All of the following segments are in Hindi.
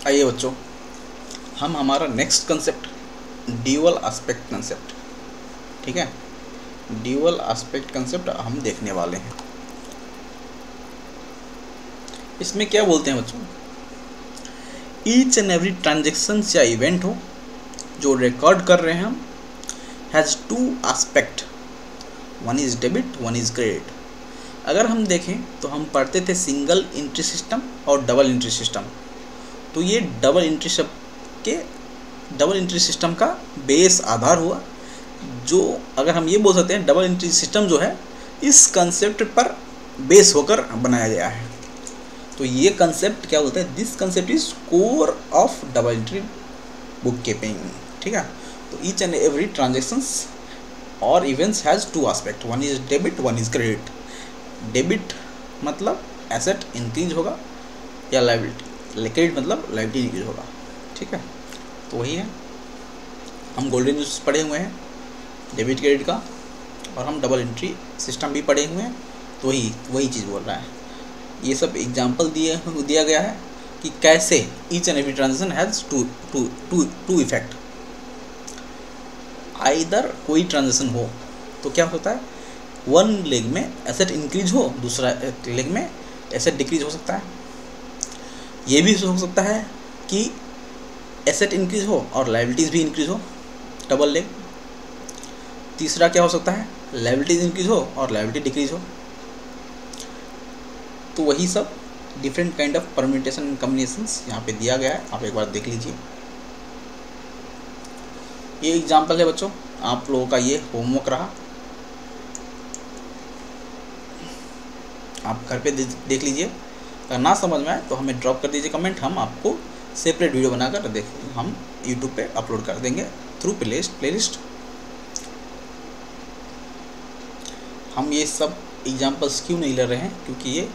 आइए बच्चों, हम हमारा next concept dual aspect concept, ठीक है, ड्यूअल एस्पेक्ट कंसेप्ट हम देखने वाले हैं। इसमें क्या बोलते हैं बच्चों, ईच एंड एवरी ट्रांजेक्शन या इवेंट हो जो रिकॉर्ड कर रहे हैं हम has to aspect, one is debit one is credit. अगर हम देखें तो हम पढ़ते थे सिंगल एंट्री सिस्टम और डबल एंट्री सिस्टम, तो ये डबल एंट्री सिस्टम का बेस आधार हुआ, जो अगर हम ये बोल सकते हैं डबल एंट्री सिस्टम जो है इस कंसेप्ट पर बेस होकर बनाया गया है। तो ये कंसेप्ट क्या बोलते हैं, this concept is core of double entry book keeping, ठीक है। तो ईच एंड एवरी ट्रांजेक्शंस और events has to aspect, one is debit one is credit. Debit मतलब एसेट इंक्रीज होगा या लायबिलिटी, क्रेडिट मतलब लायबिलिटी इंक्रीज होगा, ठीक है। तो वही है, हम गोल्डन रूल्स पढ़े हुए हैं डेबिट क्रेडिट का, और हम डबल एंट्री सिस्टम भी पढ़े हुए हैं, तो वही चीज़ बोल रहा है। ये सब एग्जांपल दिया गया है कि कैसे each and every transaction has to effect. Either कोई ट्रांजेक्शन हो तो क्या होता है, वन लेग में एसेट इंक्रीज हो, दूसरा लेग में एसेट डिक्रीज हो सकता है। ये भी हो सकता है कि एसेट इंक्रीज हो और लायबिलिटीज़ भी इंक्रीज हो, डबल लेग। तीसरा क्या हो सकता है, लायबिलिटीज़ इंक्रीज हो और लायबिलिटी डिक्रीज हो। तो वही सब different kind of permutation and combinations यहाँ पे दिया गया है, आप एक बार देख लीजिए। ये एग्जांपल है बच्चों, आप लोगों का ये होमवर्क रहा, आप घर पे देख लीजिए। अगर ना समझ में आए तो हमें ड्रॉप कर दीजिए कमेंट, हम आपको सेपरेट वीडियो बनाकर हम यूट्यूब पे अपलोड कर देंगे थ्रू प्लेलिस्ट। हम ये सब एग्जांपल्स क्यों नहीं ले रहे हैं, क्योंकि ये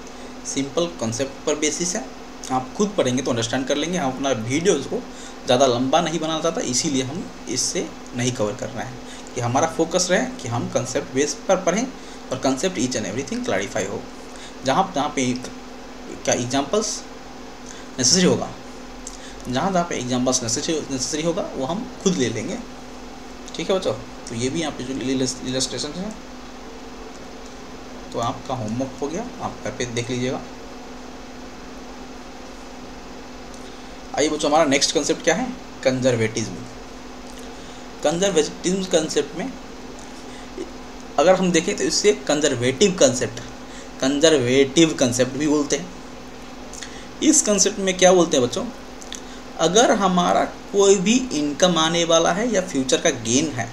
सिंपल कॉन्सेप्ट पर बेसिस है, आप खुद पढ़ेंगे तो अंडरस्टैंड कर लेंगे। हम अपना वीडियोज़ को ज़्यादा लंबा नहीं बनाना चाहता, इसीलिए हम इससे नहीं कवर कर रहे हैं, कि हमारा फोकस रहे कि हम कंसेप्ट बेस पर पढ़ें और concept each and everything clarify हो। जहाँ पे क्या एग्जांपल्स नेसेसरी होगा, जहाँ पे एग्जांपल्स नेसेसरी होगा वो हम खुद ले लेंगे, ठीक है बच्चों। तो ये भी यहाँ पे जो इलस्ट्रेशन है, तो आपका होमवर्क हो गया, आप घर पे देख लीजिएगा। आइए बच्चों, हमारा नेक्स्ट कंसेप्ट क्या है, कंजर्वेटिज्म। कंजर्वेटिज्म कंसेप्ट में अगर हम देखें तो इससे कंजर्वेटिव कंसेप्ट भी बोलते हैं। इस कंसेप्ट में क्या बोलते हैं बच्चों, अगर हमारा कोई भी इनकम आने वाला है या फ्यूचर का गेन है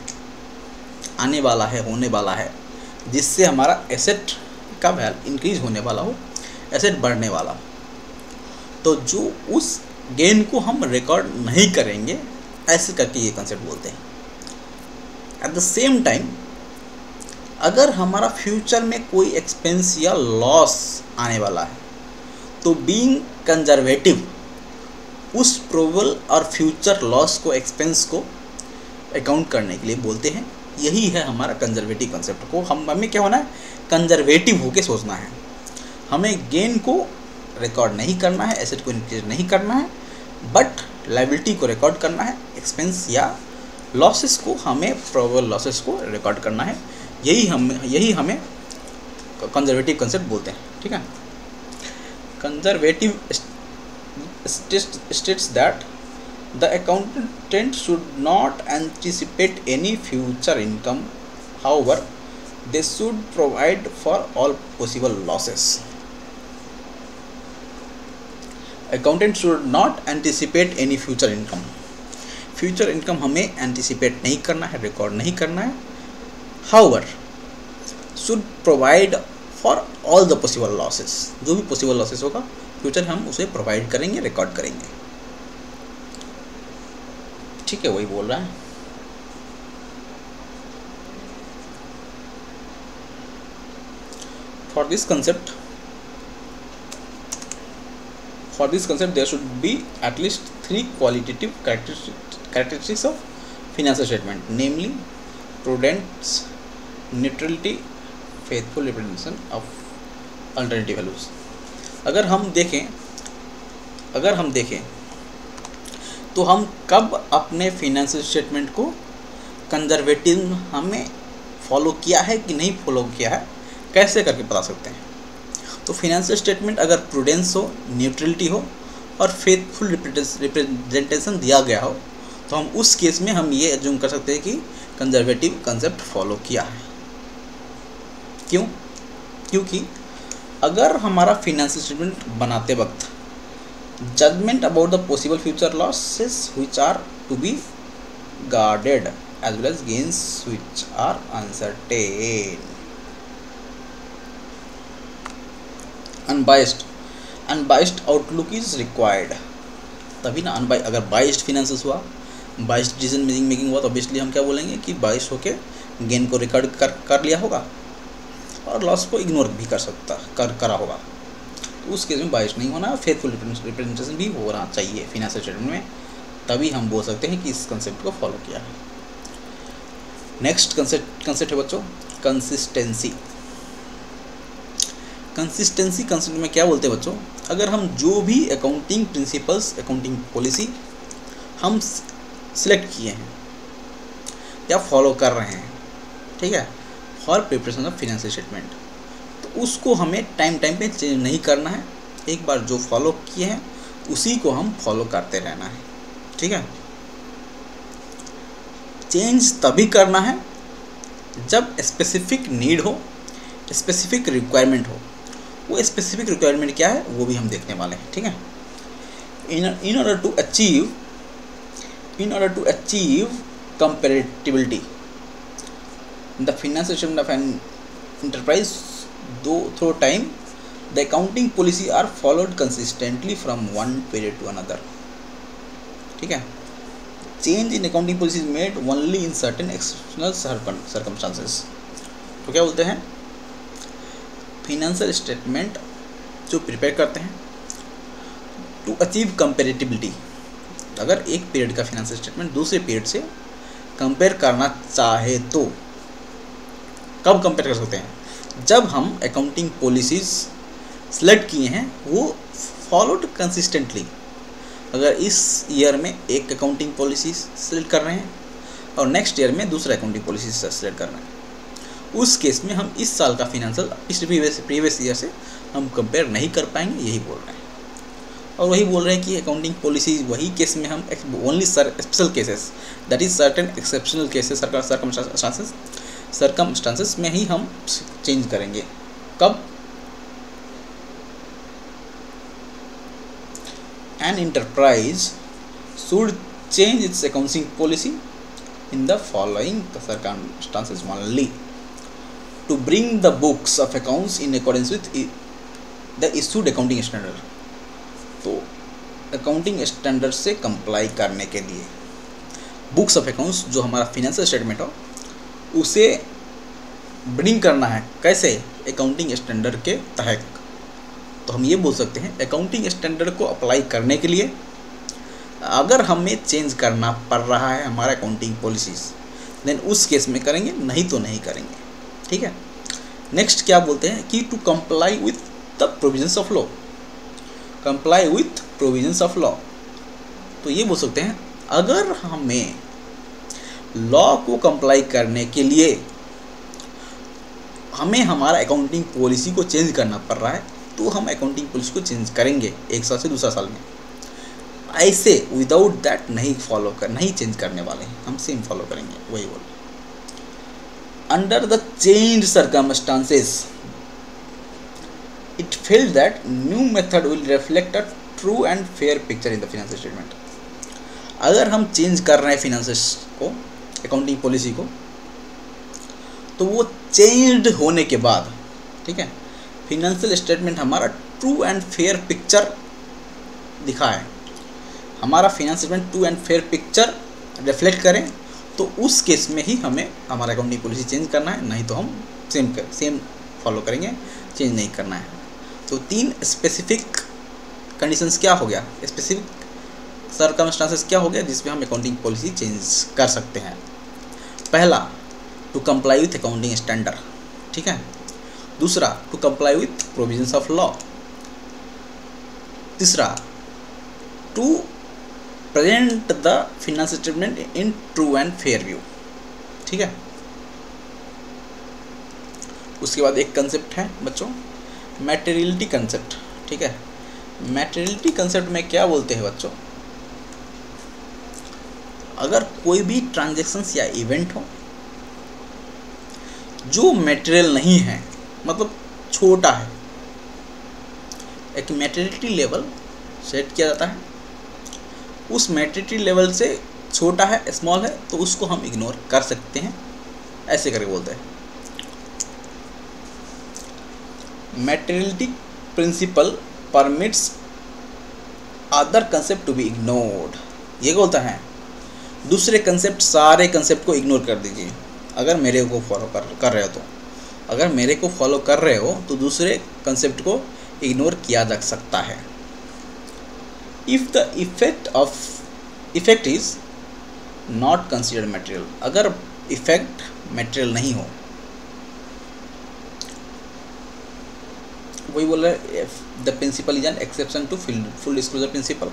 आने वाला है, होने वाला है, जिससे हमारा एसेट का वैल्यू इंक्रीज होने वाला हो, एसेट बढ़ने वाला हो, तो जो उस गेन को हम रिकॉर्ड नहीं करेंगे, ऐसे करके ये कंसेप्ट बोलते हैं। एट द सेम टाइम अगर हमारा फ्यूचर में कोई एक्सपेंस या लॉस आने वाला है, तो बीइंग कंजर्वेटिव उस प्रोबेबल और फ्यूचर लॉस को, एक्सपेंस को अकाउंट करने के लिए बोलते हैं। यही है हमारा कंजर्वेटिव कंसेप्ट को, हमें क्या होना है, कंजर्वेटिव होके सोचना है। हमें गेन को रिकॉर्ड नहीं करना है, एसेट को इंक्रीज नहीं करना है, बट लायबिलिटी को रिकॉर्ड करना है, एक्सपेंस या लॉसेस को, हमें प्रोबेबल लॉसेस को रिकॉर्ड करना है। यही हमें कंजर्वेटिव कंसेप्ट बोलते हैं, ठीक है। Conservative states that the accountant should not anticipate any future income, however they should provide for all possible losses. Accountant should not anticipate any future income. Future income हमें एंटिसिपेट नहीं करना है, रिकॉर्ड नहीं करना है, however should provide for all the possible losses, जो भी पॉसिबल लॉसेस होगा फ्यूचर हम उसे प्रोवाइड करेंगे, रिकॉर्ड करेंगे, ठीक है, वही बोल रहा है। For this concept there should be at least 3 qualitative characteristics of financial statement, namely prudence, neutrality, faithful representation of alternative values। अगर हम देखें तो हम कब अपने फिनेंशियल स्टेटमेंट को कंजर्वेटिव हमें फॉलो किया है कि नहीं फॉलो किया है, कैसे करके बता सकते हैं। तो फिनेंशियल स्टेटमेंट अगर प्रूडेंस हो, न्यूट्रलिटी हो और फेथफुल रिप्रेजेंटेशन दिया गया हो, तो हम उस केस में हम ये एज्यूम कर सकते हैं कि कंजर्वेटिव कंसेप्ट फॉलो किया है। क्यों? क्योंकि अगर हमारा फिनेंशियल स्टेटमेंट बनाते वक्त judgement about the possible future losses which are to be guarded as well as gains which are uncertain, unbiased outlook is required। तभी ना अगर बाइस्ड फिनेंसेस हुआ, बाइस्ड डिसीजन मेकिंग हुआ, तो ऑब्वियसली हम क्या बोलेंगे कि बाइस्ड होके गेन को रिकॉर्ड कर लिया होगा और लॉस को इग्नोर भी करा होगा। तो उस केस में बाइस्ड नहीं होना, फेथफुल रिप्रेजेंटेशन भी होना चाहिए फिनेंशियल स्टेटमेंट में, तभी हम बोल सकते हैं कि इस कंसेप्ट को फॉलो किया है। नेक्स्ट कंसेप्ट है बच्चों कंसिस्टेंसी। कंसेप्ट में क्या बोलते हैं बच्चों, अगर हम जो भी अकाउंटिंग प्रिंसिपल्स, अकाउंटिंग पॉलिसी हम सिलेक्ट किए हैं या फॉलो कर रहे हैं, ठीक है, for preparation of financial statement, तो उसको हमें टाइम पे चेंज नहीं करना है। एक बार जो फॉलो किए हैं उसी को हम फॉलो करते रहना है, ठीक है। चेंज तभी करना है जब स्पेसिफिक नीड हो, स्पेसिफिक रिक्वायरमेंट हो। वो स्पेसिफिक रिक्वायरमेंट क्या है वो भी हम देखने वाले हैं, ठीक है। in order to achieve comparability the financial statement of an enterprise through time, the accounting policy are followed consistently from one period to another, ठीक है। Change in accounting policy is made only in certain exceptional circumstances. तो क्या बोलते हैं, फिनेंशियल स्टेटमेंट जो प्रिपेयर करते हैं टू अचीव कंपेरेटिबिलिटी, अगर एक पीरियड का फिनेंशियल स्टेटमेंट दूसरे पीरियड से कंपेयर करना चाहे तो कब कंपेयर कर सकते हैं, जब हम अकाउंटिंग पॉलिसीज सेलेक्ट किए हैं वो फॉलोड कंसिस्टेंटली। अगर इस ईयर में एक अकाउंटिंग पॉलिसी सेलेक्ट कर रहे हैं और नेक्स्ट ईयर में दूसरा अकाउंटिंग पॉलिसी सेलेक्ट कर रहे हैं, उस केस में हम इस साल का फिनेंशियल प्रीवियस ईयर से हम कंपेयर नहीं कर पाएंगे, यही बोल रहे हैं। और वही बोल रहे हैं कि अकाउंटिंग पॉलिसी वही केस में हम only special cases, that is certain exceptional cases, circumstances में ही हम चेंज करेंगे। कब? An enterprise should change its accounting policy in the following circumstances only: to bring the books of accounts in accordance with the issued accounting standard। तो अकाउंटिंग स्टैंडर्ड से कंप्लाई करने के लिए बुक्स ऑफ अकाउंट्स जो हमारा फिनेंशियल स्टेटमेंट हो उसे ब्रिंग करना है, कैसे? अकाउंटिंग स्टैंडर्ड के तहत। तो हम ये बोल सकते हैं अकाउंटिंग स्टैंडर्ड को अप्लाई करने के लिए अगर हमें चेंज करना पड़ रहा है हमारा अकाउंटिंग पॉलिसीज, देन उस केस में करेंगे, नहीं तो नहीं करेंगे, ठीक है। नेक्स्ट क्या बोलते हैं कि to comply with the provisions of law, comply with provisions of law. तो ये बोल सकते हैं अगर हमें लॉ को कंप्लाई करने के लिए हमें हमारा अकाउंटिंग पॉलिसी को चेंज करना पड़ रहा है तो हम अकाउंटिंग पॉलिसी को चेंज करेंगे एक साल से दूसरा साल में। ऐसे विदाउट दैट नहीं चेंज करने वाले हैं, हम सेम फॉलो करेंगे, वही बोल। Under the change circumstances it failed that new method will reflect a true and fair picture in the financial statement. अगर हम चेंज कर रहे हैं फाइनेंस को, अकाउंटिंग पॉलिसी को, तो वो चेंज्ड होने के बाद, ठीक है, फिनेंशियल स्टेटमेंट हमारा ट्रू एंड फेयर पिक्चर दिखाए, हमारा financial statement true and fair picture reflect करें, तो उस केस में ही हमें हमारा अकाउंटिंग पॉलिसी चेंज करना है, नहीं तो हम सेम फॉलो करेंगे, चेंज नहीं करना है। तो 3 स्पेसिफिक कंडीशंस क्या हो गया, स्पेसिफिक सर्कमस्टांसेस क्या हो गया जिसमें हम अकाउंटिंग पॉलिसी चेंज कर सकते हैं। पहला, to comply with accounting standard, ठीक है। दूसरा, to comply with provisions of law. तीसरा, to present the financial statement in true and fair view. ठीक है। उसके बाद एक कंसेप्ट है बच्चों मैटेरियलिटी कंसेप्ट। ठीक है। मैटेरियलिटी कंसेप्ट में क्या बोलते हैं बच्चों, अगर कोई भी ट्रांजैक्शंस या इवेंट हो जो मटेरियल नहीं है, मतलब छोटा है, एक मैटेरियलिटी लेवल सेट किया जाता है, उस मैटेरियलिटी लेवल से छोटा है, स्मॉल है, तो उसको हम इग्नोर कर सकते हैं, ऐसे करके बोलते हैं। Materiality principle permits other concept to be ignored. ये बोलता है दूसरे कंसेप्ट, सारे कंसेप्ट को इग्नोर कर दीजिए अगर मेरे को फॉलो कर रहे हो तो। अगर मेरे को फॉलो कर रहे हो तो दूसरे कंसेप्ट को इग्नोर किया जा सकता है। If the effect is not considered material, अगर इफेक्ट मटेरियल नहीं हो, वही बोल रहा है the principle is an exception to full disclosure principle.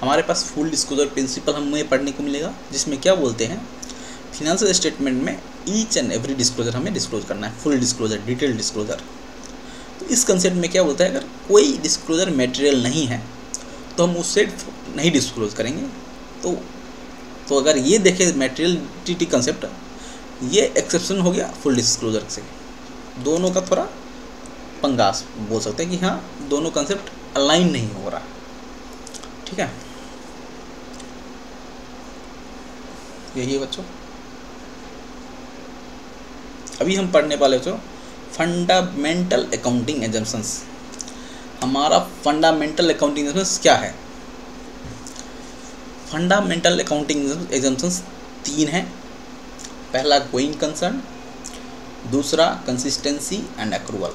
हमारे पास फुल डिस्क्लोजर प्रिंसिपल हमें पढ़ने को मिलेगा, जिसमें क्या बोलते हैं फिनेंशियल स्टेटमेंट में ईच एंड एवरी डिस्क्लोजर हमें डिस्क्लोज करना है, फुल डिस्क्लोजर, डिटेल डिस्क्लोजर। तो इस कंसेप्ट में क्या बोलता है, अगर कोई डिस्क्लोजर मटेरियल नहीं है तो हम उससे नहीं डिस्क्लोज करेंगे। तो अगर ये देखें मैटेरियलिटी कंसेप्ट, ये एक्सेप्शन हो गया फुल डिस्क्लोजर से। दोनों का थोड़ा पंगास बोल सकते हैं कि हाँ, दोनों कंसेप्ट अलाइन नहीं हो रहा। ठीक है, यही है बच्चों। अभी हम पढ़ने वाले बच्चों फंडामेंटल अकाउंटिंग एजम्पशंस। हमारा फंडामेंटल अकाउंटिंग एजम्पशंस क्या है? फंडामेंटल अकाउंटिंग एजम्पशंस 3 हैं। पहला गोइंग कंसर्न, दूसरा कंसिस्टेंसी एंड एक्रूवल।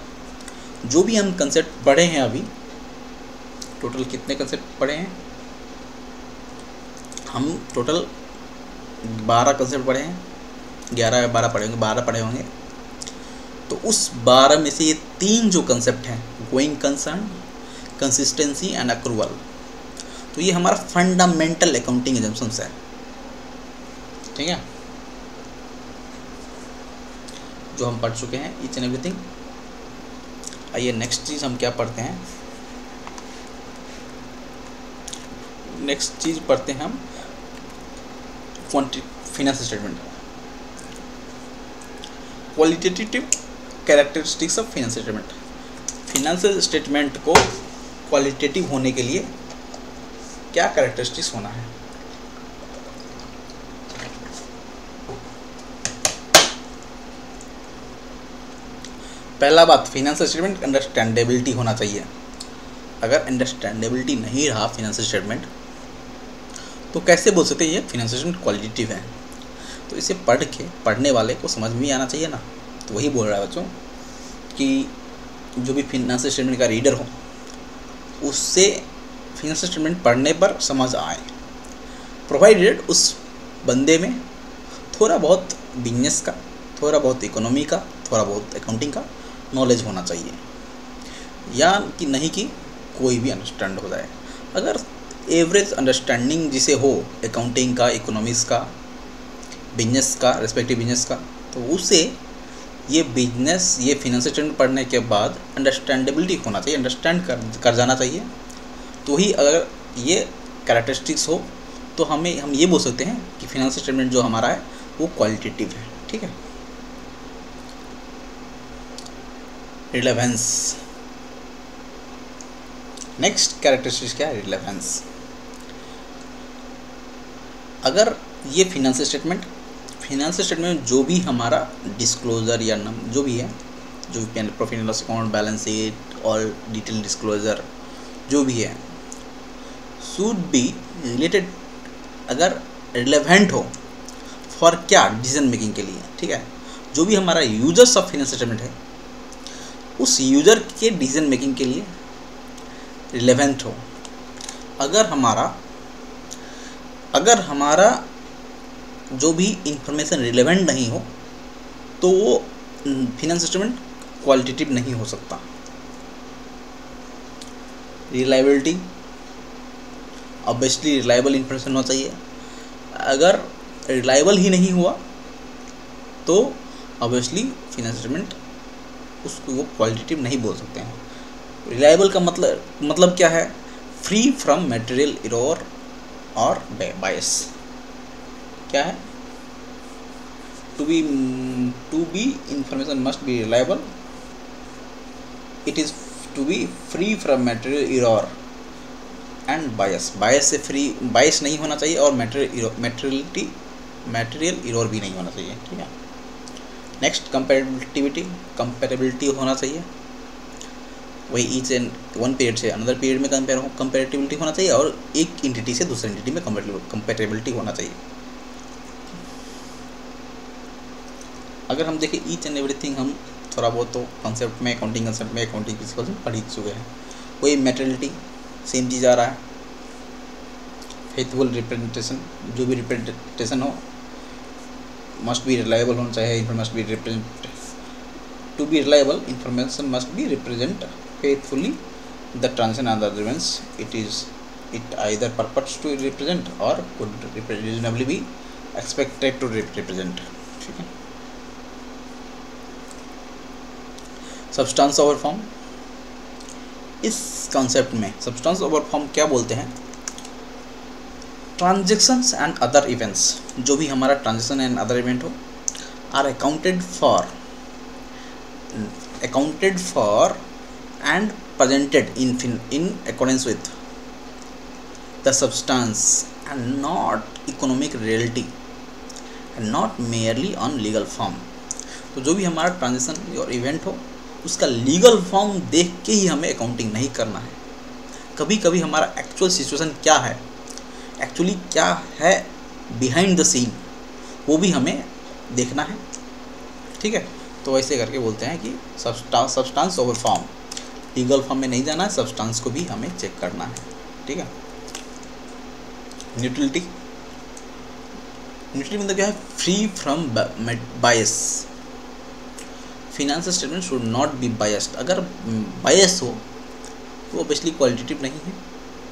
जो भी हम कंसेप्ट पढ़े हैं अभी, टोटल कितने कंसेप्ट पढ़े हैं? हम टोटल 12 कंसेप्ट पढ़े हैं, 11 या 12 पढ़े होंगे, 12 पढ़े होंगे। तो उस 12 में से ये 3 जो कंसेप्ट हैं, going concern, consistency and accrual, तो ये हमारा फंडामेंटल अकाउंटिंग एजम्पशंस है। ठीक है, जो हम पढ़ चुके हैं ईच एंड एवरीथिंग। आइए नेक्स्ट चीज़ हम क्या पढ़ते हैं, नेक्स्ट चीज़ पढ़ते हैं हम financial statement, qualitative characteristics of financial statement. Financial statement को क्वालिटेटिव होने के लिए क्या कैरेक्टरिस्टिक्स होना है? पहला बात, फाइनेंशियल स्टेटमेंट अंडरस्टैंडेबिलिटी होना चाहिए। अगर अंडरस्टैंडेबिलिटी नहीं रहा फाइनेंशियल स्टेटमेंट, तो कैसे बोल सकते हैं ये फाइनेंशियल स्टेटमेंट क्वालिटेटिव है? तो इसे पढ़ के पढ़ने वाले को समझ में आना चाहिए ना। तो वही बोल रहा है बच्चों कि जो भी फाइनेंशियल स्टेटमेंट का रीडर हो, उससे फाइनेंशियल स्टेटमेंट पढ़ने पर समझ आए, प्रोवाइडेड उस बंदे में थोड़ा बहुत बिजनेस का, थोड़ा बहुत इकोनॉमी का, थोड़ा बहुत अकाउंटिंग का नॉलेज होना चाहिए, या कि नहीं कि कोई भी अंडरस्टैंड हो जाए। अगर एवरेज अंडरस्टैंडिंग जिसे हो अकाउंटिंग का, इकोनॉमिक्स का, बिजनेस का, रेस्पेक्टिव बिजनेस का, तो उसे ये बिजनेस, ये फाइनेंशियल स्टेटमेंट पढ़ने के बाद अंडरस्टैंडेबिलिटी होना चाहिए, अंडरस्टैंड कर जाना चाहिए। तो ही अगर ये कैरेक्टरिस्टिक्स हो तो हम ये बोल सकते हैं कि फाइनेंशियल स्टेटमेंट जो हमारा है वो क्वालिटेटिव है। ठीक है, रिलेवेंस। नेक्स्ट कैरेक्टरिस्टिक्स क्या है? रिलेवेंस। अगर ये फाइनेंशियल स्टेटमेंट जो भी हमारा डिस्क्लोजर या जो भी है, जो भी profit and loss account, balance sheet और डिटेल डिस्क्लोजर जो भी है, शुड बी रिलेटेड, अगर रिलेवेंट हो फॉर क्या? डिसीजन मेकिंग के लिए। ठीक है, जो भी हमारा यूजर्स ऑफ फाइनेंशियल स्टेटमेंट है, उस यूजर के डिसीजन मेकिंग के लिए रिलेवेंट हो। अगर हमारा जो भी इंफॉर्मेशन रिलेवेंट नहीं हो तो वो फाइनेंशियल स्टेटमेंट क्वालिटेटिव नहीं हो सकता। रिलायबिलिटी, ऑब्वियसली रिलायबल इन्फॉर्मेशन होना चाहिए। अगर रिलायबल ही नहीं हुआ तो ऑब्वियसली फाइनेंशियल स्टेटमेंट उसको वो क्वालिटेटिव नहीं बोल सकते हैं। रिलायबल का मतलब क्या है? फ्री फ्रॉम मटेरियल एरर और बायस। क्या है? To be information must be reliable, it is to be free from material error and bias. Bias से फ्री, बायस नहीं होना चाहिए और मटेरियल एरर भी नहीं होना चाहिए। ठीक है। नेक्स्ट कंपेरेबिलिटी होना चाहिए। वही ईच एंड वन पीरियड से अनदर पीरियड में कंपेरेटिबिलिटी होना चाहिए और एक एंटिटी से दूसरे एंटिटी में कंपेरेबिलिटी होना चाहिए। अगर हम देखें ईच एंड एवरीथिंग, हम थोड़ा बहुत तो कंसेप्ट में अकाउंटिंग प्रिंसिपल्स में पढ़ चुके हैं। वही मटेरियलिटी सेम चीज़ आ रहा है। फेथफुल रिप्रेजेंटेशन, जो भी रिप्रेजेंटेशन हो मस्ट बी रिलायबल होना चाहिए। Must be represent to be reliable information must be represent faithfully the transaction and the events it either purports to represent or could reasonably be expected to represent। ठीक है। सब्सटेंस ओवर फॉर्म, इस कॉन्सेप्ट में सब्सटेंस ओवर फॉर्म क्या बोलते हैं? ट्रांजेक्शंस एंड अदर इवेंट्स, जो भी हमारा ट्रांजेक्शन एंड अदर इवेंट हो are accounted for and presented in accordance with the substance and not economic reality and not merely on legal form। तो जो भी हमारा ट्रांजेक्शन और इवेंट हो उसका लीगल फॉर्म देख के ही हमें अकाउंटिंग नहीं करना है। कभी कभी हमारा एक्चुअल सिचुएशन क्या है, एक्चुअली क्या है बिहाइंड द सीन, वो भी हमें देखना है। ठीक है। तो ऐसे करके बोलते हैं कि substance over form, legal form में नहीं जाना है, सब्सटेंस को भी हमें चेक करना है। ठीक है। न्यूट्रलिटी मतलब क्या है? Free from bias. Financial statement should not be biased. अगर बायस हो तो ऑब्वियसली क्वालिटेटिव नहीं है,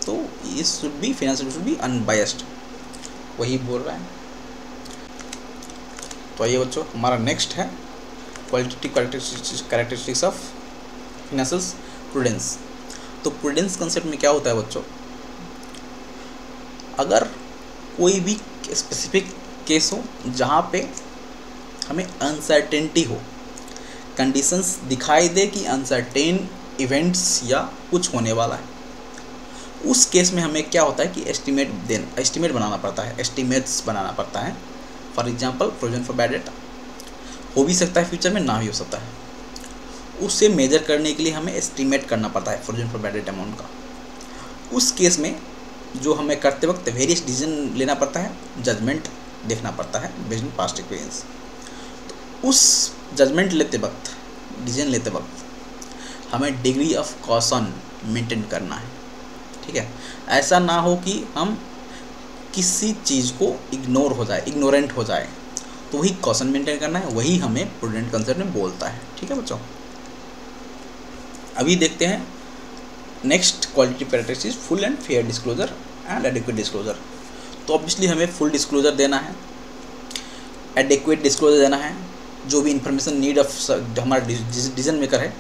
तो इस should be financial should be unbiased, वही बोल रहा है। तो आइए बच्चों, हमारा नेक्स्ट है qualitative characteristics of financial prudence. तो प्रूडेंस कंसेप्ट में क्या होता है बच्चों? अगर कोई भी स्पेसिफिक केस हो जहाँ पे हमें अनसर्टेनिटी हो, कंडीशंस दिखाई दे कि अनसर्टेन इवेंट्स या कुछ होने वाला है, उस केस में हमें क्या होता है कि एस्टिमेट बनाना पड़ता है, एस्टिमेट्स बनाना पड़ता है। For example provision for bad debt हो भी सकता है फ्यूचर में, ना भी हो सकता है। उससे मेजर करने के लिए हमें एस्टिमेट करना पड़ता है provision for bad debt amount का। उस केस में जो हमें करते वक्त वेरियस डिसीजन लेना पड़ता है, जजमेंट देखना पड़ता है बेस्ड ऑन पास्ट एक्सपीरियंस। तो उस जजमेंट लेते वक्त, डिसीजन लेते वक्त हमें डिग्री ऑफ कॉशन मेंटेन करना है। ठीक है। ऐसा ना हो कि हम किसी चीज़ को इग्नोरेंट हो जाए, तो वही कॉशन मेंटेन करना है, वही हमें प्रूडेंट कंसेप्ट में बोलता है। ठीक है बच्चों। अभी देखते हैं next qualitative characteristics, full and fair disclosure and adequate disclosure. तो ऑब्वियसली हमें फुल डिस्क्लोजर देना है, एडिक्वेट डिस्क्लोजर देना है। जो भी इंफॉर्मेशन नीड ऑफ हमारा डिसीजन मेकर है,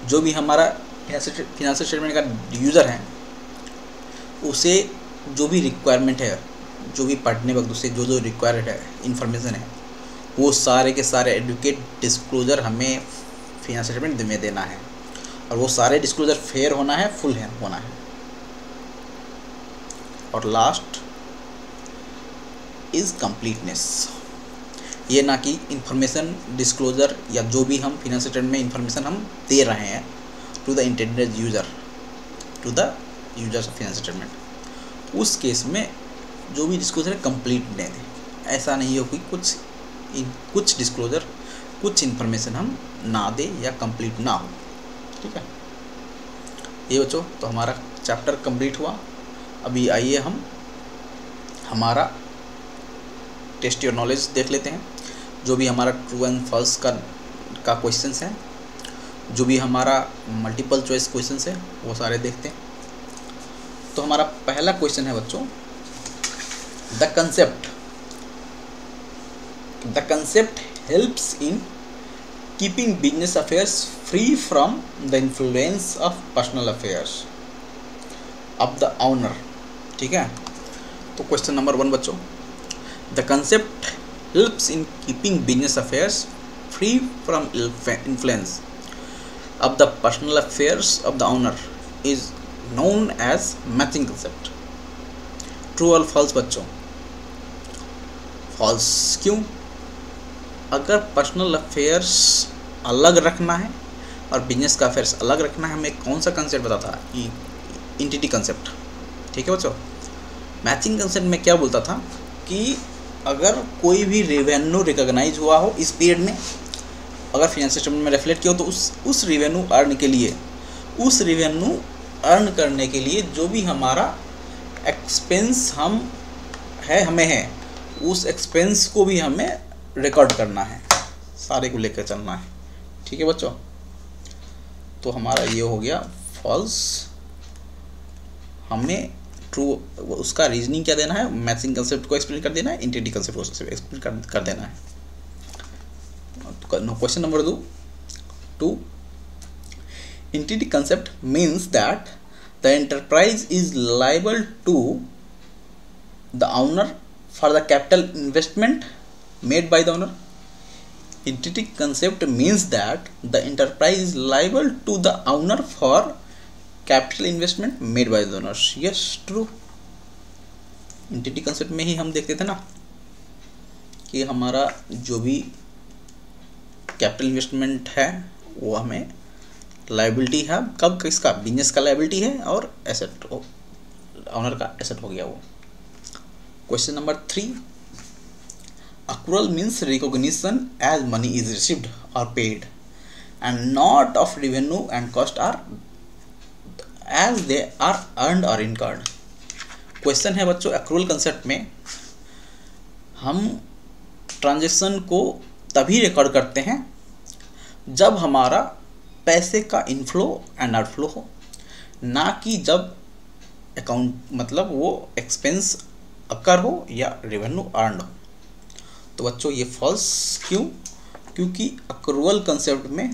जो भी हमारा फिनेंशियल स्टेटमेंट का यूज़र है, उसे जो भी रिक्वायरमेंट है, जो भी पढ़ने वक्त उसे जो रिक्वायर्ड है इंफॉर्मेशन है, वो सारे के सारे एडुकेट डिस्क्लोजर हमें फिनेंशियल स्टेटमेंट में देना है। और वो सारे डिस्क्लोजर फेयर होना है, फुल होना है। और लास्ट इज़ कंप्लीटनेस। ये ना कि इंफॉर्मेशन डिस्क्लोजर या जो भी हम फिनेंशियल स्टेटमेंट में इंफॉर्मेशन हम दे रहे हैं to the intended user, to the users of financial statement, उस केस में जो भी डिस्क्लोजर है कंप्लीट दे दें। ऐसा नहीं हो कि कुछ डिस्क्लोजर, कुछ इन्फॉर्मेशन हम ना दें या कंप्लीट ना हो। ठीक है। ये बच्चों, तो हमारा चैप्टर कंप्लीट हुआ। अभी आइए हम हमारा टेस्ट योर नॉलेज देख लेते हैं। जो भी हमारा ट्रू एंड फॉल्स का क्वेश्चंस है, जो भी हमारा मल्टीपल चॉइस क्वेश्चंस है, वो सारे देखते हैं। तो हमारा पहला क्वेश्चन है बच्चों, the concept helps in keeping business affairs free from the influence of personal affairs of the owner. ठीक है, तो क्वेश्चन नंबर 1 बच्चों, the concept helps in keeping business affairs free from influence of the personal affairs of the owner is known as matching concept। True और फॉल्स बच्चों? फॉल्स। क्यों? अगर पर्सनल अफेयर्स अलग रखना है और बिजनेस का अफेयर्स अलग रखना है, हमें कौन सा कंसेप्ट बताता है? Entity concept. ठीक है बच्चों, मैचिंग कंसेप्ट में क्या बोलता था कि अगर कोई भी रेवेन्यू रिकॉग्नाइज हुआ हो इस पीरियड में, अगर फाइनेंशियल स्टेटमेंट में रिफ्लेक्ट किया हो, तो उस रेवेन्यू अर्न के लिए, उस रेवेन्यू अर्न करने के लिए जो भी हमारा एक्सपेंस हमें है, उस एक्सपेंस को भी हमें रिकॉर्ड करना है, सारे को लेकर चलना है। ठीक है बच्चों, तो हमारा ये हो गया फॉल्स। हमें ट्रू, उसका रीजनिंग क्या देना है? मैचिंग कंसेप्ट को एक्सप्लेन कर देना है, एंटिटी कंसेप्ट को एक्सप्लेन कर देना है। Question number 2. Entity concept means that the enterprise is liable to the owner for the capital investment made by the owner. Entity concept means that the enterprise is liable to the owner for capital investment made by the owners. Yes, true. Entity concept में ही हम देखते थे ना कि हमारा जो भी कैपिटल इन्वेस्टमेंट है वो हमें लायबिलिटी है, कब? किसका? बिजनेस का लायबिलिटी है और एसेट, ऑनर का एसेट हो गया वो। Question number 3, accrual means recognition as money is received or paid and not of revenue and cost are as they are earned or incurred. Question है बच्चों, अक्रूअल कंसेप्ट में हम ट्रांजेक्शन को तभी रिकॉर्ड करते हैं जब हमारा पैसे का इनफ्लो एंड आउटफ्लो हो, ना कि जब अकाउंट मतलब वो एक्सपेंस अकर हो या रेवेन्यू अर्न हो। तो बच्चों ये फॉल्स। क्यों? क्योंकि अक्रूअल कंसेप्ट में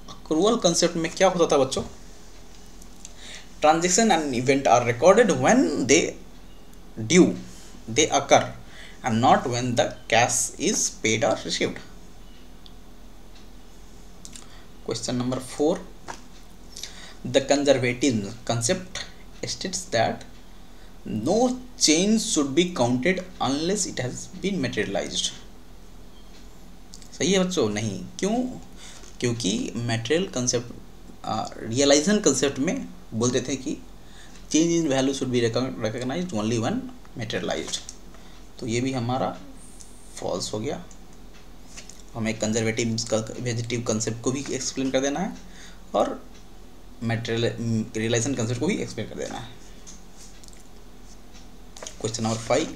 अक्रूअल कंसेप्ट में क्या होता था बच्चों? Transaction and event are recorded when they occur and not when the cash is paid or received. Question number 4, the conservative concept states that no change should be counted unless it has been materialized. सही है बच्चों? नहीं। क्यों? क्योंकि मटेरियल कंसेप्ट रियलाइजेशन कंसेप्ट में बोलते थे कि change in value should be recognised only when materialised. तो ये भी हमारा फॉल्स हो गया। हमें कंजर्वेटिव कंसेप्ट को भी एक्सप्लेन कर देना है और रियलाइजेशन कंसेप्ट को भी एक्सप्लेन कर देना है। Question number 5,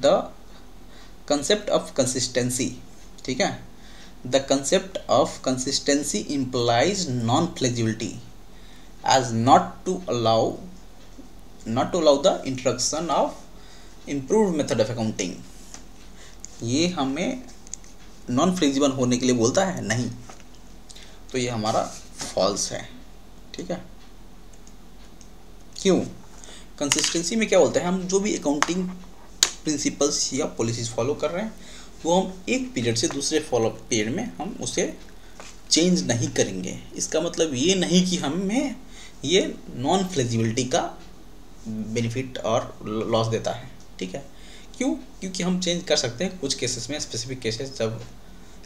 the concept of consistency. ठीक है, the concept of consistency implies non flexibility as not to allow the introduction of improved method of accounting। ये हमें नॉन फ्लेक्सिबल होने के लिए बोलता है? नहीं। तो ये हमारा फॉल्स है। ठीक है, क्यों? कंसिस्टेंसी में क्या बोलता है? हम जो भी अकाउंटिंग प्रिंसिपल्स या पॉलिसीज फॉलो कर रहे हैं वो हम एक पीरियड से दूसरे पीरियड में हम उसे चेंज नहीं करेंगे। इसका मतलब ये नहीं कि हमें ये नॉन फ्लेक्सिबिलिटी का बेनिफिट और लॉस देता है। ठीक है, क्यों? क्योंकि हम चेंज कर सकते हैं कुछ केसेस में, स्पेसिफिक केसेस जब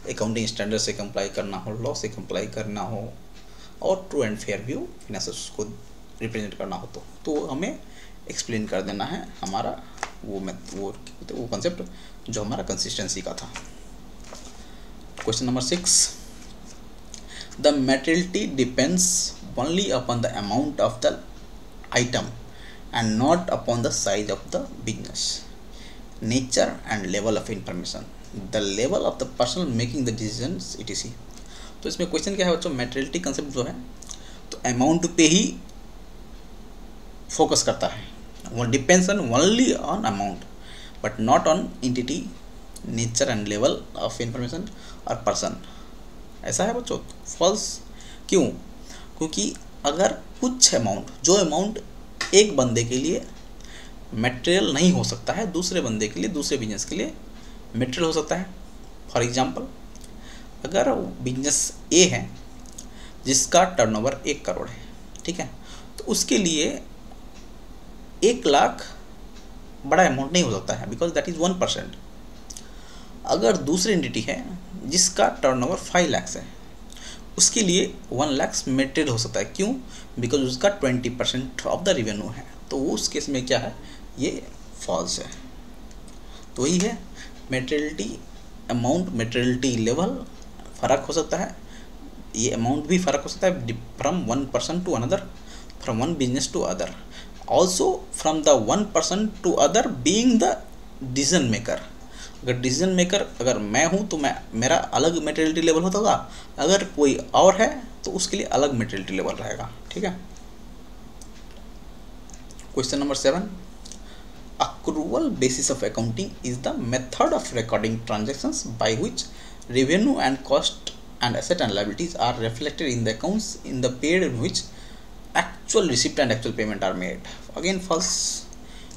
अकाउंटिंग स्टैंडर्ड से कंप्लाई करना हो, लॉ से कंप्लाई करना हो और true and fair view finance को रिप्रेजेंट करना हो तो हमें एक्सप्लेन कर देना है हमारा वो कंसेप्ट जो हमारा कंसिस्टेंसी का था। Question number 6, the materiality depends only upon the amount of the item and not upon the size of the business, nature and level of information, the level of the person making the decisions, etc. तो इसमें क्वेश्चन क्या है बच्चों, मेटेरियलिटी कंसेप्ट जो है तो अमाउंट पे ही फोकस करता है, वो depends on only on amount but not on entity, nature and level of information और पर्सन। ऐसा है बच्चों, फॉल्स। क्यों? क्योंकि अगर कुछ अमाउंट, जो अमाउंट एक बंदे के लिए मटेरियल नहीं हो सकता है, दूसरे बंदे के लिए, दूसरे बिजनेस के लिए मटेरियल हो सकता है। फॉर एग्जांपल, अगर बिजनेस ए है जिसका टर्नओवर 1 करोड़ है, ठीक है, तो उसके लिए 1 लाख बड़ा अमाउंट नहीं हो सकता है, बिकॉज दैट इज़ 1%। अगर दूसरी एंटिटी है जिसका टर्नओवर 5 लाख है, उसके लिए 1 लाख मटेरियल हो सकता है। क्यों? बिकॉज उसका 20% ऑफ द रेवेन्यू है। तो वो उस केस में क्या है, ये फॉल्स है। तो वही है, मटेरियलिटी अमाउंट, मटेरियलिटी लेवल फ़र्क हो सकता है, ये अमाउंट भी फ़र्क हो सकता है from one person to another, from one business to other, also from the one person to other being the decision maker. अगर डिसीजन मेकर अगर मैं हूँ तो मेरा अलग मटेरियलिटी लेवल होगा, अगर कोई और है तो उसके लिए अलग मटेरियलिटी लेवल रहेगा। ठीक है। Question number 7, accrual basis of accounting is the method of recording transactions by which revenue and cost and asset and liabilities are reflected in the accounts in the period in which actual receipt and actual payment are made. Again false,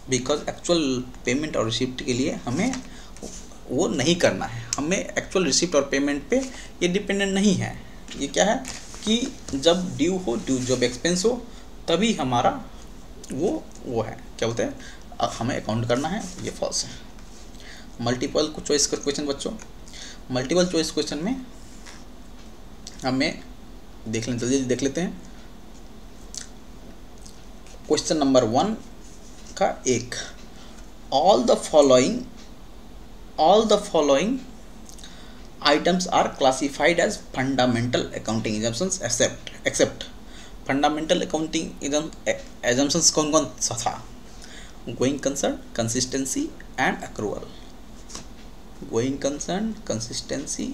because actual payment और receipt के लिए हमें वो नहीं करना है, हमें एक्चुअल रिसिप्ट और पेमेंट पे ये डिपेंडेंट नहीं है। ये क्या है कि जब ड्यू हो, जब एक्सपेंस हो, तभी हमारा वो है, क्या बोलते हैं, हमें अकाउंट करना है। ये फॉल्स है। मल्टीपल चॉइस का क्वेश्चन बच्चों, मल्टीपल चॉइस क्वेश्चन में हमें जल्दी देख लेते हैं। क्वेश्चन नंबर 1 का 1, all the following items are classified as fundamental accounting assumptions except fundamental accounting assumptions कौन सा था? Going concern, consistency and accrual. Going concern, consistency,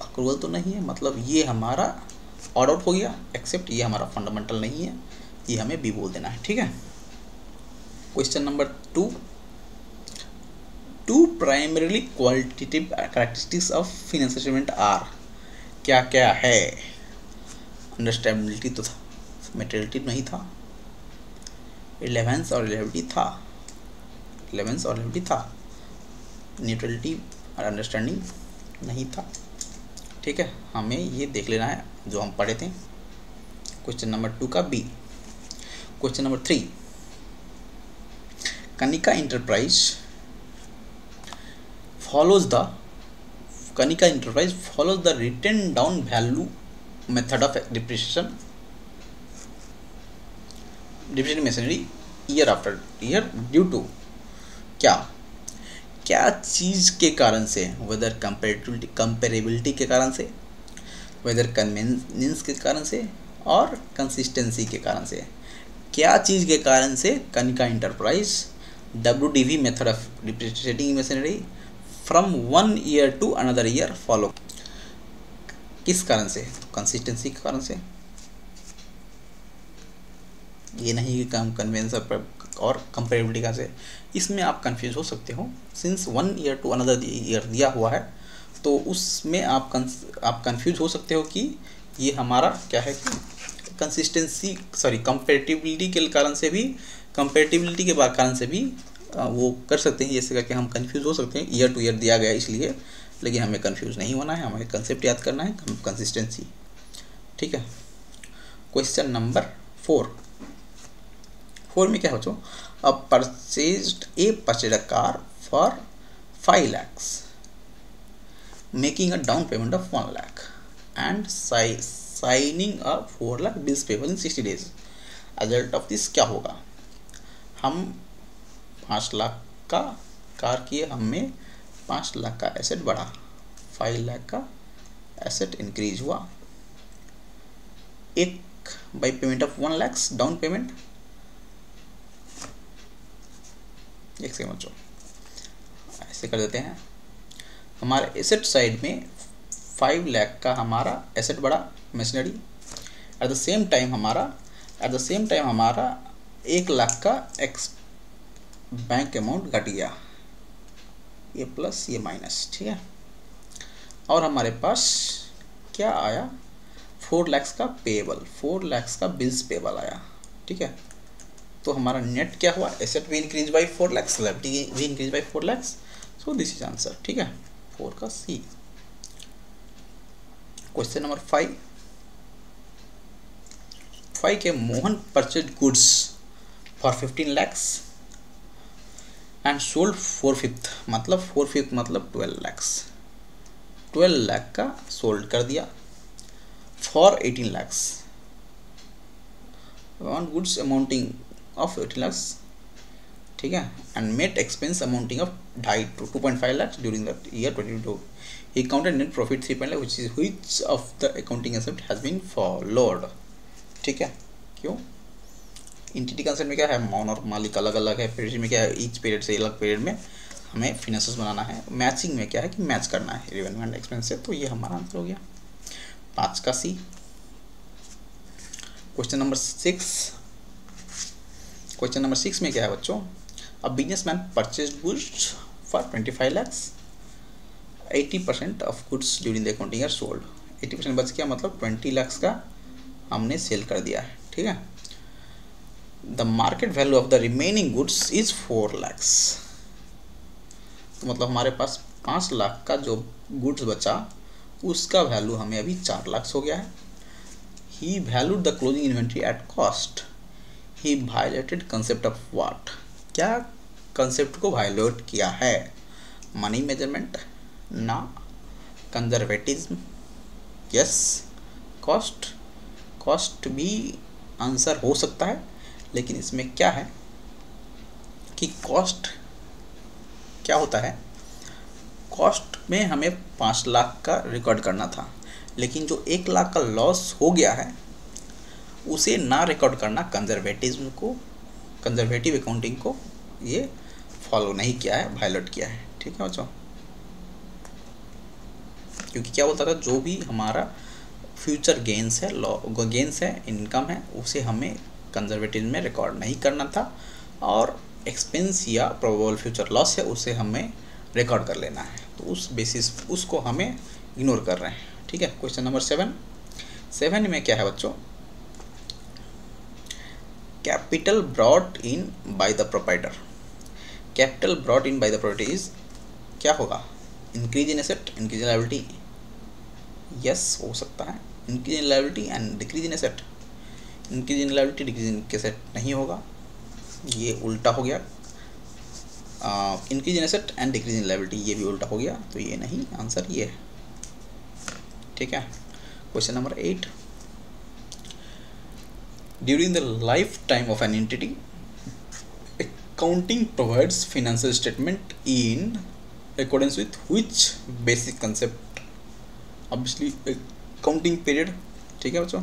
accrual तो नहीं है, मतलब ये हमारा ऑड आउट हो गया, एक्सेप्ट ये हमारा फंडामेंटल नहीं है, ये हमें बी बोल देना है। ठीक है। Question number 2, two primarily qualitative characteristics of financial statement are. क्या क्या है? अंडरस्टैंडेबिलिटी तो था, मटेरियलिटी नहीं था, रिलेवेंस और रिलेटिविटी था, न्यूट्रलिटी और अंडरस्टैंडिंग नहीं था। ठीक है, हमें ये देख लेना है जो हम पढ़े थे। क्वेश्चन नंबर 2 का B. Question number 3, Kanika enterprise follows the written down value method of depreciation machinery year after year due to क्या चीज़ के कारण से, वेदर कंपेरेबिलिटी के कारण से, वेदर कन्वीनियंस के कारण से और कंसिस्टेंसी के कारण से। क्या चीज़ के कारण से Kanika enterprise WDV method of depreciating machinery from 1 year to another year follow, किस कारण से? कंसिस्टेंसी के कारण से। ये नहीं कि कन्वेंशन और कंपेरेबिलिटी का से। इसमें आप कंफ्यूज हो सकते हो, since 1 year to another year दिया हुआ है तो उसमें आप कंफ्यूज हो सकते हो कि ये हमारा क्या है कि कंपेरेटिबिलिटी के कारण से भी, कंपेरेटिबिलिटी के कारण से भी वो कर सकते हैं। जैसे करके हम कंफ्यूज हो सकते हैं, ईयर टू ईयर दिया गया इसलिए, लेकिन हमें कंफ्यूज नहीं होना है, हमें कंसेप्ट याद करना है, कंसिस्टेंसी। ठीक है। क्वेश्चन नंबर 4 में क्या हो चो, purchased a car for 5 lakhs making a down payment of 1 lakh and signing a 4 lakh bills payable in 60 days। Result of this क्या होगा? हम 5 लाख का कार किए, हमें 5 लाख का एसेट बढ़ा, 5 लाख का एसेट इंक्रीज हुआ, एक by payment of 1 lakhs down payment. एक सेकंड बच्चों, ऐसे कर देते हैं। हमारे एसेट साइड में 5 लाख का हमारा एसेट बढ़ा machinery, at the same time हमारा 1 लाख का बैंक अमाउंट घट गया, ये प्लस ये माइनस, ठीक है। और हमारे पास क्या आया, 4 लाख का पेएबल, 4 लाख का बिल्स पेएबल आया, ठीक है। तो हमारा नेट क्या हुआ, एसेट भी इंक्रीज बाई 4 लाख, लायबिलिटी भी increase by 4 lakh, so this is answer, ठीक है, 4 का सी। क्वेश्चन नंबर 5 के Mohan purchase goods for 15 lakhs and sold 4/5, मतलब 4/5 मतलब 12 lakhs, 12 लाख का सोल्ड कर दिया for 18 lakhs on goods amounting of 18 lakhs, ठीक है, and met expense amounting of 2.5 lakhs during the year 2022. He counted net profit 3 lakhs, which of the accounting concept has been followed, ठीक है। क्यों, इंटिटी कंसेप्ट में क्या है, मौन और मालिक अलग अलग है, पीरियड में क्या है, ईच पीरियड से अलग पीरियड में हमें फिनेंसेस बनाना है, मैचिंग में क्या है कि मैच करना है रेवेन्यू एंड एक्सपेंस से, तो ये हमारा आंसर हो गया 5 का सी। क्वेश्चन नंबर 6 में क्या है बच्चों, a businessman purchased goods for 25 lakhs, 80% of goods during the accounting year sold, 80% बच गया, मतलब 20 lakhs का हमने सेल कर दिया है, ठीक है। The market value of the remaining goods is 4 lakhs, तो मतलब हमारे पास 5 लाख का जो गुड्स बचा उसका वैल्यू हमें अभी 4 लाख हो गया है। He valued the closing inventory at cost, he violated concept of what, क्या कंसेप्ट को वायलेट किया है, money measurement, no, conservatism, yes, cost भी आंसर हो सकता है, लेकिन इसमें क्या है कि कॉस्ट क्या होता है, कॉस्ट में हमें 5 लाख का रिकॉर्ड करना था, लेकिन जो 1 लाख का लॉस हो गया है उसे ना रिकॉर्ड करना कंजर्वेटिव अकाउंटिंग को ये फॉलो नहीं किया है, वायलेट किया है, ठीक है बच्चों। क्योंकि क्या बोलता था, जो भी हमारा फ्यूचर गेंस है, इनकम है, उसे हमें कंजर्वेटिव में रिकॉर्ड नहीं करना था, और एक्सपेंस या प्रोबेबल फ्यूचर लॉस है उसे हमें रिकॉर्ड कर लेना है, तो उस बेसिस उसको हमें इग्नोर कर रहे हैं, ठीक है। क्वेश्चन नंबर 7 में क्या है बच्चों, capital brought in by the proprietor, capital brought in by the proprietor is क्या होगा, increase in asset, increase in liability, yes हो सकता है, increase in liability and decrease in asset, increase in liability decrease in asset नहीं होगा, ये उल्टा हो गया, increase in asset and decrease in liability ये भी उल्टा हो गया, तो ये नहीं, आंसर ये है, ठीक है। Question number 8, during the life time of an entity accounting provides financial statement in accordance with which basic concept, obviously accounting period, ठीक है बच्चों।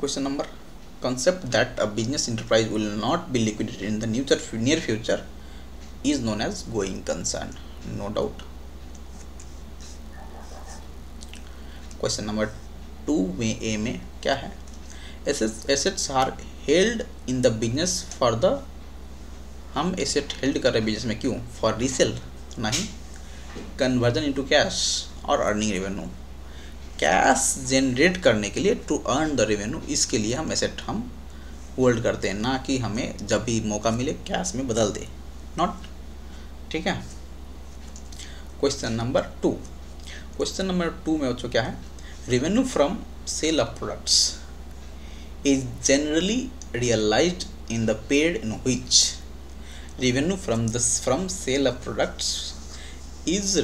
Question number, concept that a business enterprise will not be liquidated in the near future is known as going concern, no doubt. Question number 2 में क्या है, assets are held in the business for the, हम एसेट हेल्ड कर रहे बिजनेस में क्यों, फॉर रीसेल नहीं, कन्वर्जन इनटू कैश और अर्निंग रेवेन्यू, कैश जनरेट करने के लिए, टू अर्न द रेवेन्यू, इसके लिए हम एसेट हम होल्ड करते हैं, ना कि हमें जब भी मौका मिले कैश में बदल दे, नॉट, ठीक है। क्वेश्चन नंबर 2 में बच्चों क्या है, revenue from sale of products is generally realised in the period in which, revenue from sale of products is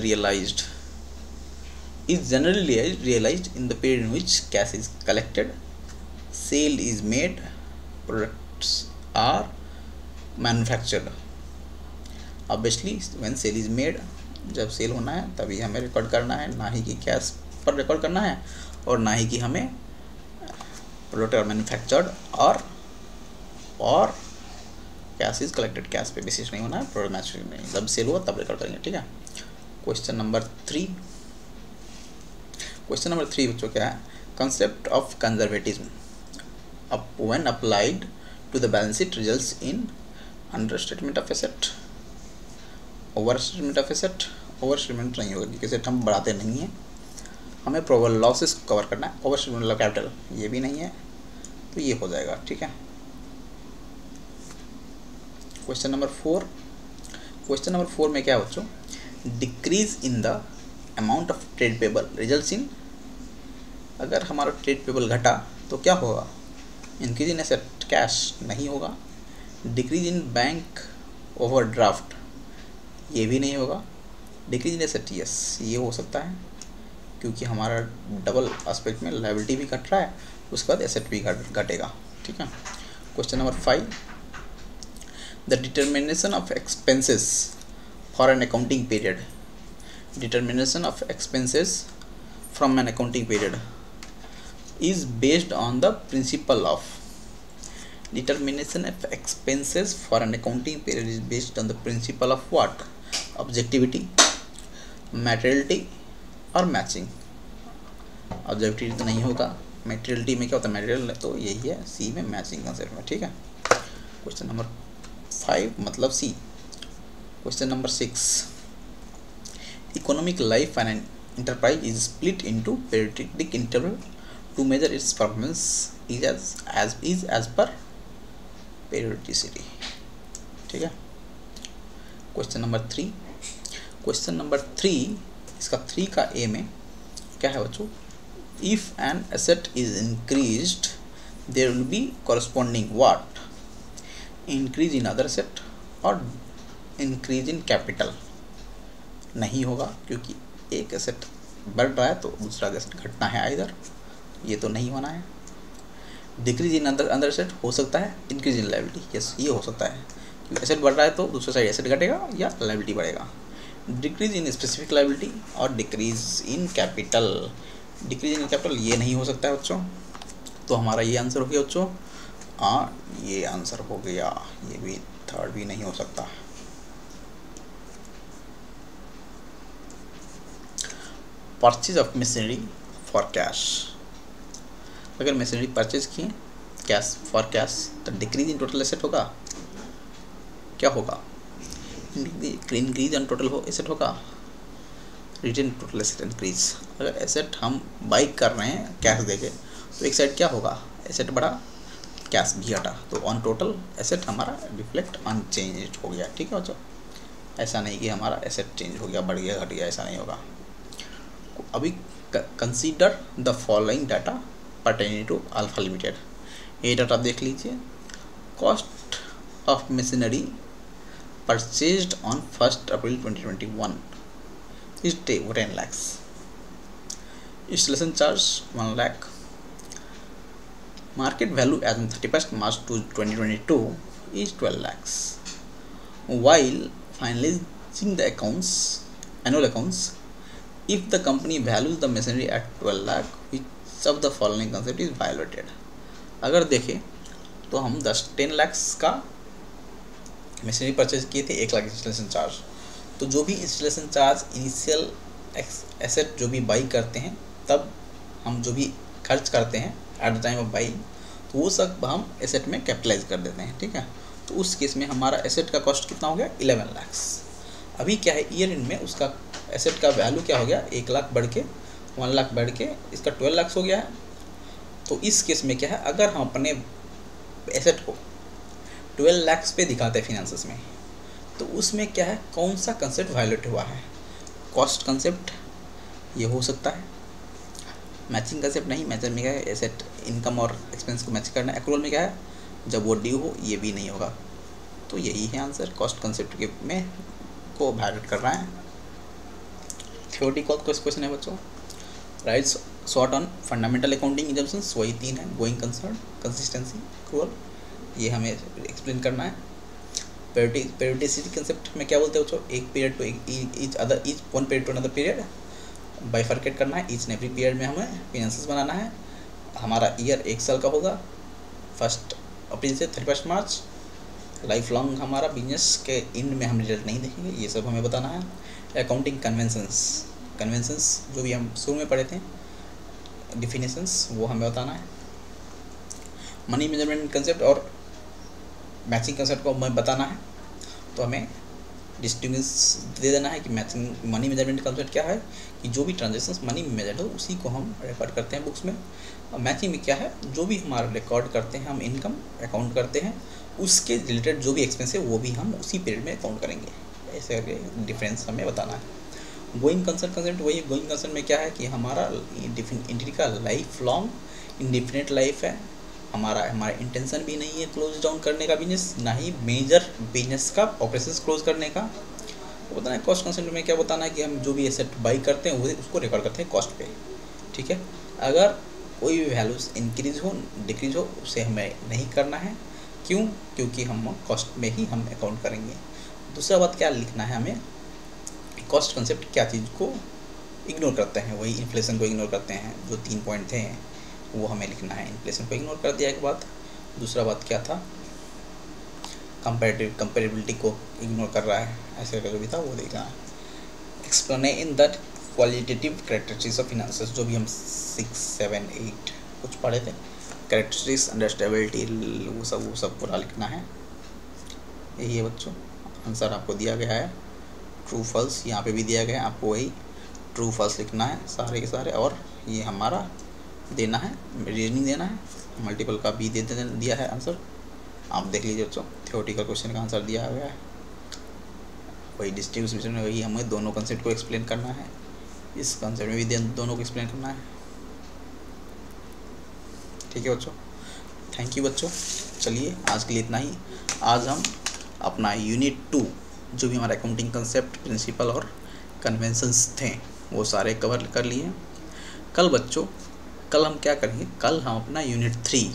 generally realized in the period in which cash is collected, sale is made, products are manufactured. Obviously when sale is made, जब सेल होना है तभी हमें रिकॉर्ड करना है, ना ही कि कैश पर रिकॉर्ड करना है, और ना ही कि हमें प्रोडक्ट मैन्युफैक्चर्ड और कैश इज कलेक्टेड, कैश पे बेसिस नहीं होना है, प्रोडक्ट मैचिंग नहीं, जब सेल हुआ तब रिकॉर्ड करेंगे, ठीक है। क्वेश्चन नंबर 3 बच्चों क्या है, concept of conservatism when applied to the balance sheet results in understatement of asset, overstatement of asset, overstatement नहीं होगा क्योंकि एसेट हम बढ़ाते नहीं हैं, हमें प्रोबेबल लॉसेस कवर करना है, ओवर स्टेटमेंट मतलब कैपिटल ये भी नहीं है, तो ये हो जाएगा, ठीक है। क्वेश्चन नंबर 4 में क्या है बच्चों, decrease in the amount of trade payable results in, अगर हमारा ट्रेड पेबल घटा तो क्या होगा, इंक्रीज इन एसेट कैश नहीं होगा, डिक्रीज इन बैंक ओवरड्राफ्ट ये भी नहीं होगा, डिक्रीज इन एसेट यस ये हो सकता है क्योंकि हमारा डबल एस्पेक्ट में लायबिलिटी भी घट रहा है, उसके बाद एसेट भी घटेगा, ठीक है। Question number 5, the determination of expenses for an accounting period, determination of expenses from an accounting period is based on the principle of, determination of expenses for an accounting period is based on the principle of what, objectivity, materiality और मैचिंग। ऑब्जेक्टिविटी तो नहीं होगा, मेटेरियलिटी में क्या होता है, मटेरियल तो यही है, सी में मैचिंग कंसेप्ट में, ठीक है। क्वेश्चन नंबर 5 मतलब C. Question number 6, economic life and enterprise is split into periodic interval to measure its performance is as per periodicity, ठीक है। क्वेश्चन नंबर 3 इसका 3 का ए में क्या है बच्चों, if an asset is increased there will be corresponding what, increase in other asset और इंक्रीज इन कैपिटल नहीं होगा क्योंकि एक एसेट बढ़ रहा है तो दूसरा एसेट घटना है इधर, ये तो नहीं होना है। डिक्रीज इन अंदर एसेट हो सकता है, इंक्रीज इन लायबिलिटी यस ये हो सकता है क्योंकि एसेट बढ़ रहा है तो दूसरे साइड एसेट घटेगा या लायबिलिटी बढ़ेगा। डिक्रीज इन स्पेसिफिक लायबिलिटी और decrease in capital, decrease in capital ये नहीं हो सकता है बच्चों, तो हमारा ये आंसर हो गया बच्चों, ये आंसर हो गया, ये भी थर्ड भी नहीं हो सकता। Purchase of machinery for cash, अगर मशीनरी परचेज किए कैश फॉर कैश तो डिक्रीज इन टोटल एसेट होगा, क्या होगा, इंक्रीज इन टोटल एसेट होगा, रिटेन टोटल एसेट इंक्रीज। अगर एसेट हम बाई कर रहे हैं कैश देके तो एक साइड क्या होगा, एसेट बढ़ा कैश भी घटा, तो ऑन टोटल एसेट हमारा रिफ्लेक्ट अनचेंज हो गया, ठीक है बच्चों। ऐसा नहीं कि हमारा एसेट चेंज हो गया, बढ़ गया, घट गया, ऐसा नहीं होगा। अभी consider the following data pertaining to Alpha Limited, ये डाटा देख लीजिए। Cost of machinery purchased on 1 April 2021 इज 10 lakhs, installation charge 1 lakh, market value as on 31st March 2022 is 12 lakhs. While finalizing the annual accounts, if the company values the machinery at 12 lakh, which of the following concept is violated? अगर देखें तो हम 10 lakhs का मशीनरी परचेज किए थे, 1 लाख इंस्टॉलेशन चार्ज, तो जो भी इंस्टॉलेशन चार्ज इनिशियल एसेट जो भी बाई करते हैं तब हम जो भी खर्च करते हैं at the time of by, तो वो सब हम एसेट में कैपिटलाइज कर देते हैं, ठीक है। तो उस केस में हमारा एसेट का कॉस्ट कितना हो गया, 11 lakhs। अभी क्या है, ईयर एंड में उसका एसेट का वैल्यू क्या हो गया, 1 लाख बढ़ के 1 लाख बढ़ के इसका 12 lakhs हो गया है। तो इस केस में क्या है, अगर हम अपने एसेट को 12 lakhs पे दिखाते हैं फिनेंसेस में, तो उसमें क्या है, कौन सा कंसेप्ट वायलेट हुआ है, कॉस्ट कंसेप्ट ये हो सकता है, मैचिंग कंसेप्ट नहीं, मैचिंग में क्या है एसेट इनकम और एक्सपेंस को मैच करना, एक्रूअल में क्या है जब वो ड्यू हो, ये भी नहीं होगा। तो यही है आंसर, कॉस्ट कंसेप्ट के में को वायलेट कर रहा है। थ्योरेटिकल क्वेश्चन है बच्चों, right short on fundamental accounting assumptions, वही 3 है, गोइंग कंसर्न, कंसिस्टेंसी, एक्रूअल, ये हमें एक्सप्लेन करना है। पेरियोडिसिटी कंसेप्ट में क्या बोलते हैं बच्चों, एक period to each one period to another period bifurcate करना है, ईच एंड एवरी पीरियड में हमें फिनेंसेस बनाना है। हमारा ईयर 1 साल का होगा, 1 अप्रैल से 31 मार्च, लाइफ लॉन्ग हमारा बिजनेस के एंड में हम रिजल्ट नहीं देखेंगे, ये सब हमें बताना है। अकाउंटिंग कन्वेंशंस जो भी हम शुरू में पढ़े थे, डिफिनेशंस, वो हमें बताना है। मनी मेजरमेंट कंसेप्ट और मैचिंग कंसेप्ट को हमें बताना है, तो हमें डिस्टिंग्विश दे देना है कि मैचिंग मनी मेजरमेंट कंसेप्ट क्या है, कि जो भी ट्रांजेक्शन्स मनी में मेजर्ड हो उसी को हम रिकॉर्ड करते हैं बुक्स में। और मैचिंग में क्या है, जो भी हमारा रिकॉर्ड करते हैं हम इनकम अकाउंट करते हैं, उसके रिलेटेड जो भी एक्सपेंस है वो भी हम उसी पीरियड में अकाउंट करेंगे। ऐसे करके डिफरेंस हमें बताना है। गोइंग कंसेप्ट वही गोइंग कंसेप्ट में क्या है कि हमारा एंटिटी का लाइफ लॉन्ग इंडिफिनिट लाइफ है। हमारा इंटेंशन भी नहीं है क्लोज डाउन करने का बिजनेस, ना ही मेजर बिजनेस का ऑपरेशंस क्लोज करने का। तो बताना है कॉस्ट कंसेप्ट में क्या बताना है कि हम जो भी एसेट बाई करते हैं वो उसको रिकॉर्ड करते हैं कॉस्ट पे, ठीक है। अगर कोई भी वैल्यूज इंक्रीज हो डिक्रीज हो उसे हमें नहीं करना है, क्यों? क्योंकि हम कॉस्ट में ही हम अकाउंट करेंगे। दूसरा बात क्या लिखना है हमें, कॉस्ट कंसेप्ट क्या चीज़ को इग्नोर करते हैं, वही इन्फ्लेशन को इग्नोर करते हैं। जो 3 पॉइंट थे वो हमें लिखना है। इन्फ्लेशन को इग्नोर कर दिया एक बात। दूसरा बात क्या था, कंपेरेबिलिटी को इग्नोर कर रहा है, ऐसे जो भी था वो देखना है। Explain that qualitative characteristics of finances, जो भी हम 6, 7, 8 कुछ पढ़े थे, कैरेक्टरिस्टिक्स, अंडरस्टैंडेबिलिटी, वो सब पूरा लिखना है। यही है बच्चों, आंसर आपको दिया गया है ट्रू फॉल्स, यहाँ पे भी दिया गया है, आपको वही ट्रू फॉल्स लिखना है सारे के सारे। और ये हमारा देना है, रीजनिंग देना है, मल्टीपल का भी दिया है आंसर, आप देख लीजिए बच्चों। थ्योरेटिकल क्वेश्चन का आंसर दिया गया है, वही डिस्ट्रीब्यूशन में वही हमें दोनों कंसेप्ट को एक्सप्लेन करना है, इस कंसेप्ट में भी दोनों को एक्सप्लेन करना है, ठीक है बच्चों। थैंक यू बच्चों, चलिए आज के लिए इतना ही। आज हम अपना यूनिट 2 जो भी हमारा अकाउंटिंग कंसेप्ट, प्रिंसिपल और कन्वेंशंस थे वो सारे कवर कर लिए। कल बच्चों, कल हम क्या करेंगे, कल हम अपना यूनिट 3